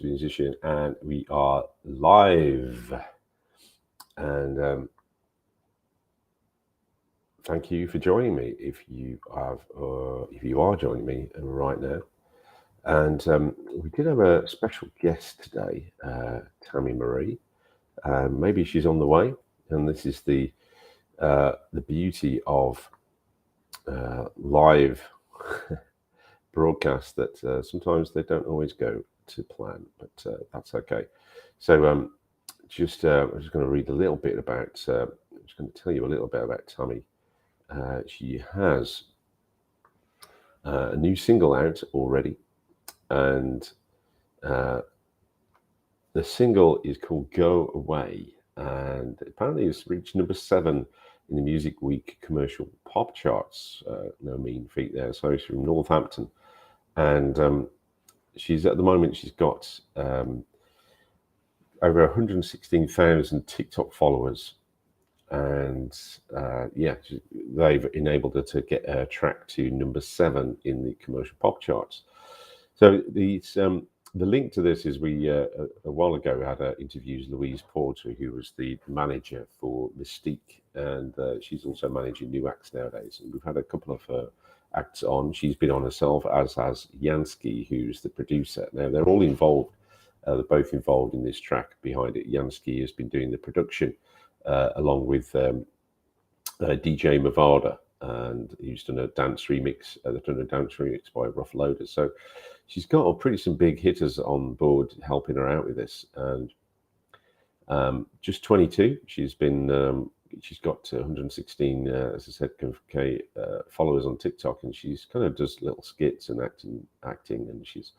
musician, and we are live. And thank you for joining me. If you are joining me right now, and we did have a special guest today, Tammy Marie. Maybe she's on the way, and this is the beauty of live broadcasts that sometimes they don't always go to plan, but that's okay. So I'm just going to read a little bit about. I'm just going to tell you a little bit about Tammy. She has a new single out already, and uh, the single is called "Go Away," and apparently it's reached number 7 in the Music Week commercial pop charts. No mean feat there. So she's from Northampton, and she's at the moment she's got over 116,000 TikTok followers, and they've enabled her to get her track to number 7 in the commercial pop charts. So the link to this is we a while ago had interviews Louise Porter, who was the manager for Mystique, and she's also managing new acts nowadays. And we've had a couple of acts on. She's been on herself, as has Jansky, who's the producer. Now they're all involved. They're both involved in this track behind it. Jansky has been doing the production along with DJ Mavada, and he's done a dance remix. They've done a dance remix by Rough Loader. So she's got some big hitters on board helping her out with this. And just 22, she's got 116, as I said, K followers on TikTok, and she's kind of does little skits and acting, and she's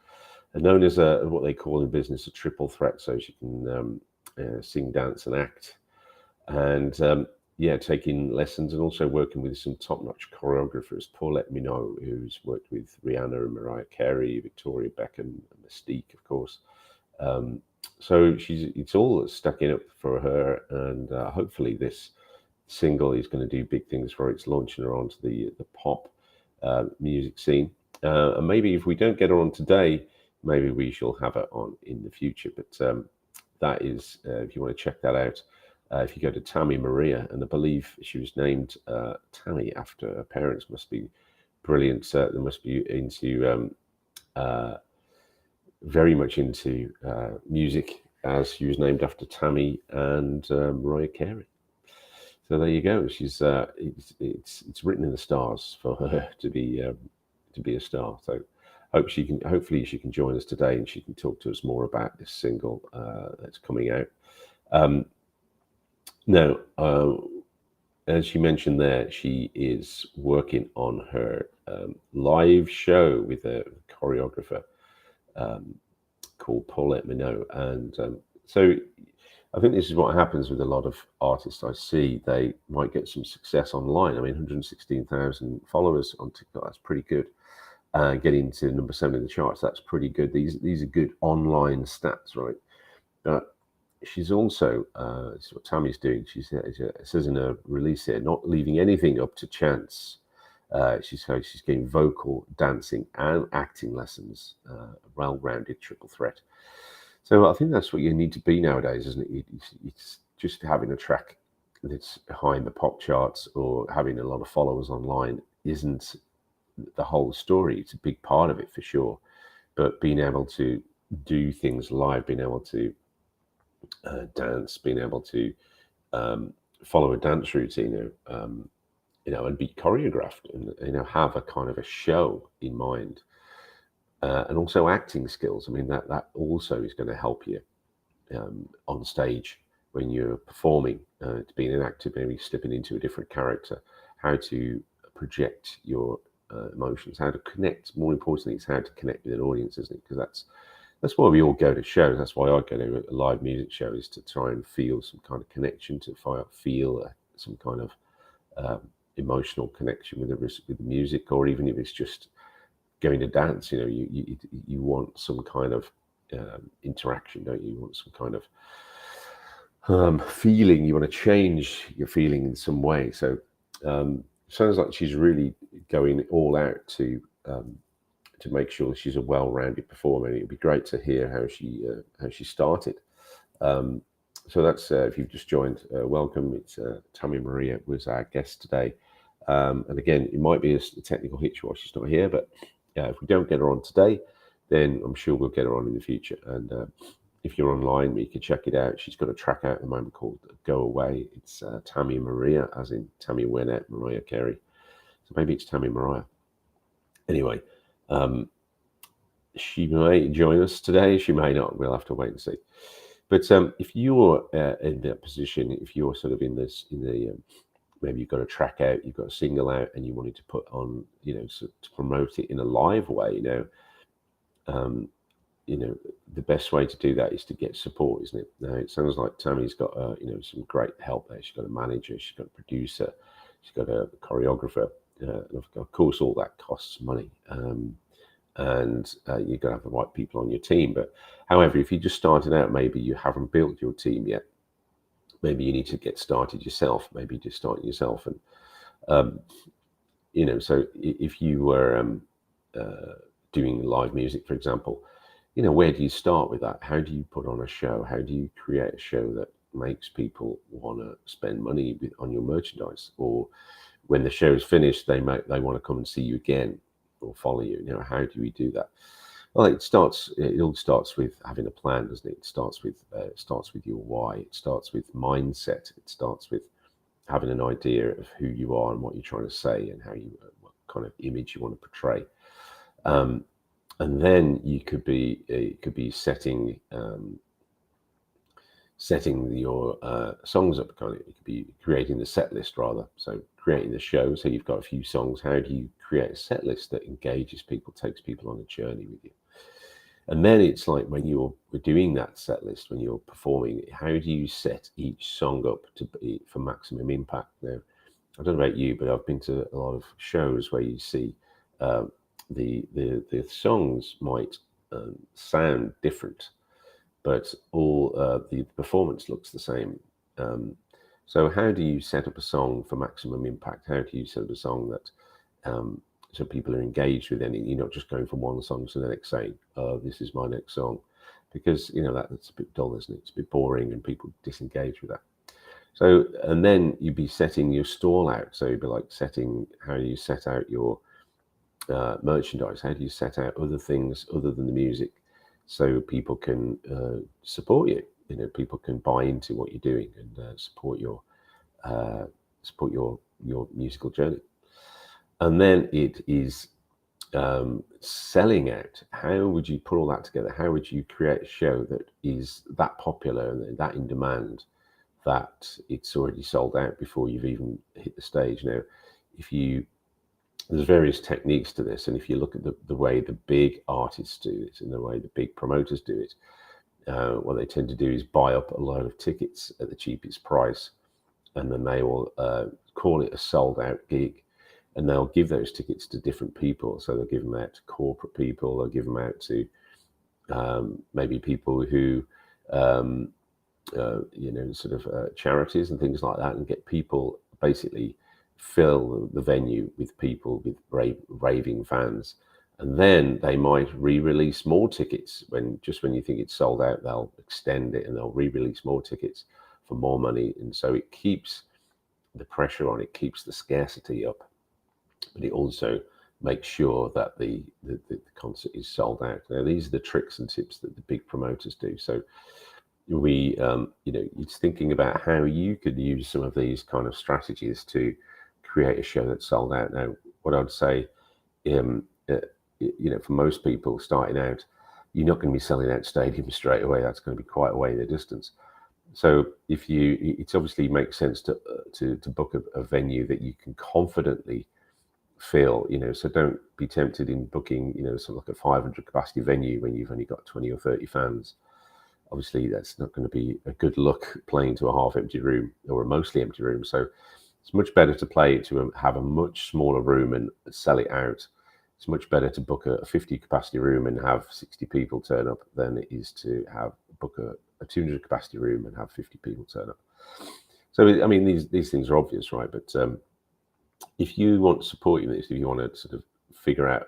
known as what they call in business a triple threat. So she can sing, dance, and act. And taking lessons and also working with some top-notch choreographers. Paulette Minot, who's worked with Rihanna and Mariah Carey, Victoria Beckham, Mystique, of course. So it's all stacking up for her, and hopefully this single is going to do big things for her. It's launching her onto the pop music scene. And maybe if we don't get her on today, maybe we shall have her on in the future. But that is, if you want to check that out, if you go to Tammy Maria, and I believe she was named Tammy after her parents, must be brilliant. They must be into very much into music, as she was named after Tammy and Mariah Carey. So there you go. She's it's written in the stars for her to be a star. So hopefully she can join us today, and she can talk to us more about this single that's coming out. Now, as you mentioned there, she is working on her live show with a choreographer called Paulette Minot. And so I think this is what happens with a lot of artists I see. They might get some success online. I mean, 116,000 followers on TikTok, that's pretty good. Getting to number 7 in the charts, that's pretty good. These are good online stats, right? She's also, this is what Tammy's doing. She says in a release here, not leaving anything up to chance. She's getting vocal, dancing, and acting lessons, a well-rounded triple threat. So I think that's what you need to be nowadays, isn't it? It's just having a track that's behind the pop charts or having a lot of followers online isn't the whole story. It's a big part of it for sure. But being able to do things live, being able to dance, being able to follow a dance routine, and be choreographed, and have a kind of a show in mind, and also acting skills. I mean, that also is going to help you on stage when you're performing, to being an actor, maybe slipping into a different character, how to project your emotions, how to connect. More importantly, it's how to connect with an audience, isn't it? Because that's why we all go to shows. That's why I go to a live music show, is to try and feel some kind of connection, to feel some kind of emotional connection with the music, or even if it's just going to dance. You want some kind of interaction, don't you? You want some kind of feeling. You want to change your feeling in some way. So sounds like she's really going all out to to make sure she's a well-rounded performer. And it'd be great to hear how she started. So that's if you've just joined, welcome. It's Tammy Maria was our guest today. And again, it might be a technical hitch while she's not here, but if we don't get her on today, then I'm sure we'll get her on in the future. And if you're online, you can check it out. She's got a track out at the moment called Go Away. It's Tammy Maria, as in Tammy Wynette, Mariah Carey. So maybe it's Tammy Mariah. Anyway, she may join us today. She may not. We'll have to wait and see. But if you're in that position, if you're sort of in the maybe you've got a track out, you've got a single out, and you wanted to put on, to promote it in a live way, the best way to do that is to get support, isn't it? Now, it sounds like Tammy's got, some great help there. She's got a manager, she's got a producer, she's got a choreographer, and of course, all that costs money. And you've got to have the right people on your team. But however, if you just started out, maybe you haven't built your team yet. Maybe you need to get started yourself. Maybe just start yourself. And, so if you were doing live music, for example, where do you start with that? How do you put on a show? How do you create a show that makes people want to spend money on your merchandise? Or when the show's finished, they want to come and see you again or follow you. How do we do that? Well, it all starts with having a plan, doesn't it? It starts with your why. It starts with mindset. It starts with having an idea of who you are and what you're trying to say and what kind of image you want to portray. And then it could be setting your songs up. It could be creating the set list, rather. So creating the show. So you've got a few songs. How do you create a set list that engages people, takes people on a journey with you? And then it's like when you're doing that set list, when you're performing, how do you set each song up for maximum impact? Now, I don't know about you, but I've been to a lot of shows where you see the songs might sound different, but all the performance looks the same. So how do you set up a song for maximum impact? How do you set up a song that so people are engaged with it? You're not just going from one song to the next saying, "Oh, this is my next song," because that's a bit dull, isn't it? It's a bit boring, and people disengage with that. So, and then you'd be setting your stall out. So you'd be like setting how you set out your merchandise. How do you set out other things other than the music, so people can support you? People can buy into what you're doing and support your musical journey. And then it is selling out. How would you put all that together? How would you create a show that is that popular and that in demand that it's already sold out before you've even hit the stage? Now, there's various techniques to this, and if you look at the way the big artists do it and the way the big promoters do it, what they tend to do is buy up a load of tickets at the cheapest price, and then they will call it a sold-out gig, and they'll give those tickets to different people. So they'll give them out to corporate people, they'll give them out to maybe people who charities and things like that, and get people basically fill the venue with people with raving fans. And then they might re-release more tickets when you think it's sold out. They'll extend it and they'll re-release more tickets for more money. And so it keeps the pressure on, it keeps the scarcity up, but it also makes sure that the concert is sold out. Now, these are the tricks and tips that the big promoters do. So it's thinking about how you could use some of these kind of strategies to create a show that's sold out. Now, what I'd say, for most people starting out, you're not going to be selling out stadiums straight away. That's going to be quite a way in the distance. So it obviously makes sense to book a venue that you can confidently fill. So don't be tempted in booking, something like a 500 capacity venue when you've only got 20 or 30 fans. Obviously, that's not going to be a good look playing to a half empty room or a mostly empty room. So it's much better to play to have a much smaller room and sell it out. It's much better to book a 50 capacity room and have 60 people turn up than it is to book a 200 capacity room and have 50 people turn up. So, I mean, these things are obvious, right? But if you want to support this, if you want to sort of figure out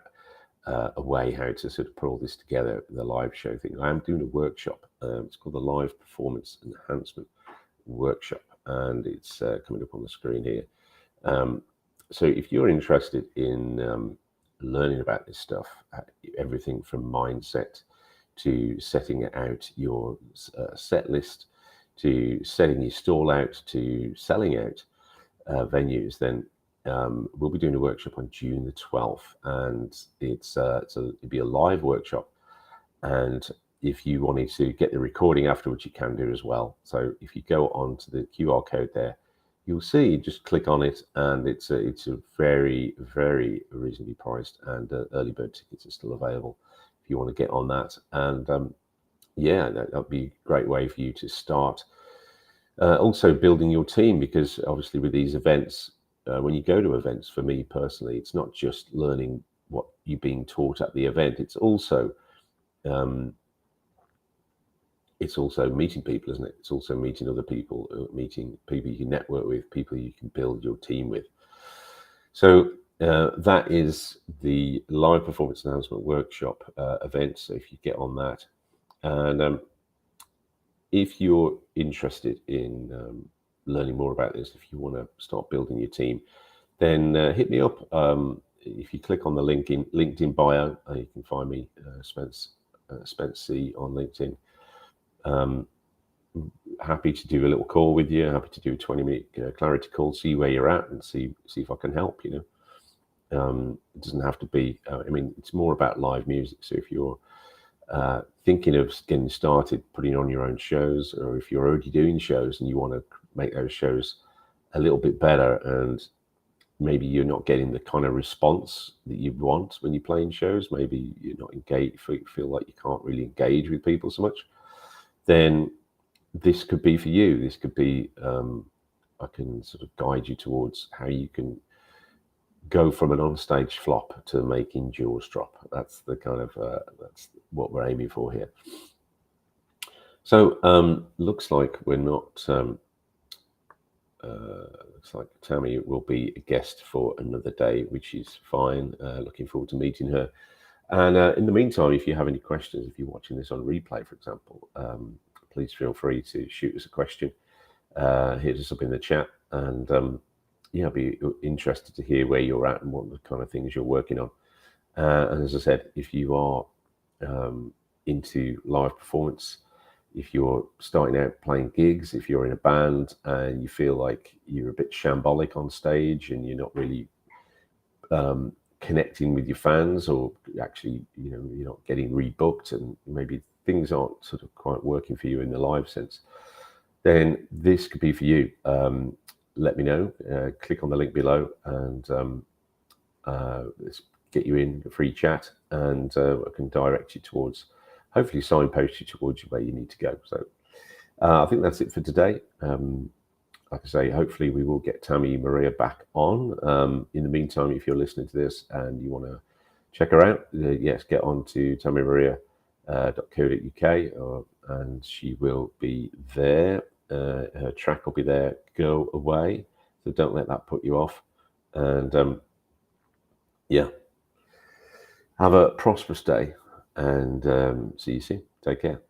a way how to sort of put all this together, the live show thing. I am doing a workshop. It's called the Live Performance Enhancement Workshop, and it's coming up on the screen here. So if you're interested in learning about this stuff, everything from mindset to setting out your set list, to setting your stall out, to selling out venues, then we'll be doing a workshop on June the 12th, and it'd be a live workshop. And if you wanted to get the recording afterwards, you can do as well. So if you go on to the QR code there, you'll see, just click on it, and it's a very, very reasonably priced, and early bird tickets are still available if you want to get on that. And yeah, that'd be a great way for you to start also building your team, because obviously with these events, when you go to events, for me personally, it's not just learning what you're being taught at the event, it's also meeting people, isn't it? It's also meeting other people, meeting people you can network with, people you can build your team with. So that is the Live Performance Enhancement Workshop event. So if you get on that, and if you're interested in learning more about this, if you want to start building your team, then hit me up. If you click on the link in LinkedIn bio, you can find me, Spence C on LinkedIn. Happy to do a little call with you. Happy to do a 20-minute clarity call, see where you're at, and see if I can help. It doesn't have to be. I mean, it's more about live music. So if you're thinking of getting started, putting on your own shows, or if you're already doing shows and you want to make those shows a little bit better, and maybe you're not getting the kind of response that you want when you're playing shows, maybe you're not engaged, feel like you can't really engage with people so much, then this could be for you. This could be, I can sort of guide you towards how you can go from an onstage flop to making jaws drop. That's the kind of, that's what we're aiming for here. So looks like we're not, looks like Tammy will be a guest for another day, which is fine. Looking forward to meeting her. And in the meantime, if you have any questions, if you're watching this on replay, for example, please feel free to shoot us a question. Hit us up in the chat, and yeah, I'll be interested to hear where you're at and what the kind of things you're working on. And as I said, if you are into live performance, if you're starting out playing gigs, if you're in a band and you feel like you're a bit shambolic on stage and you're not really connecting with your fans, or actually, you're not getting rebooked, and maybe things aren't sort of quite working for you in the live sense, then this could be for you. Let me know. Click on the link below, and let's get you in a free chat, and I can direct you towards, hopefully signpost you towards where you need to go. So I think that's it for today. Like I say, hopefully we will get Tammy Maria back on. In the meantime, if you're listening to this and you want to check her out, yes, get on to tammymaria.co.uk, and she will be there. Her track will be there, Go Away. So don't let that put you off. And yeah, have a prosperous day, and see you soon. Take care.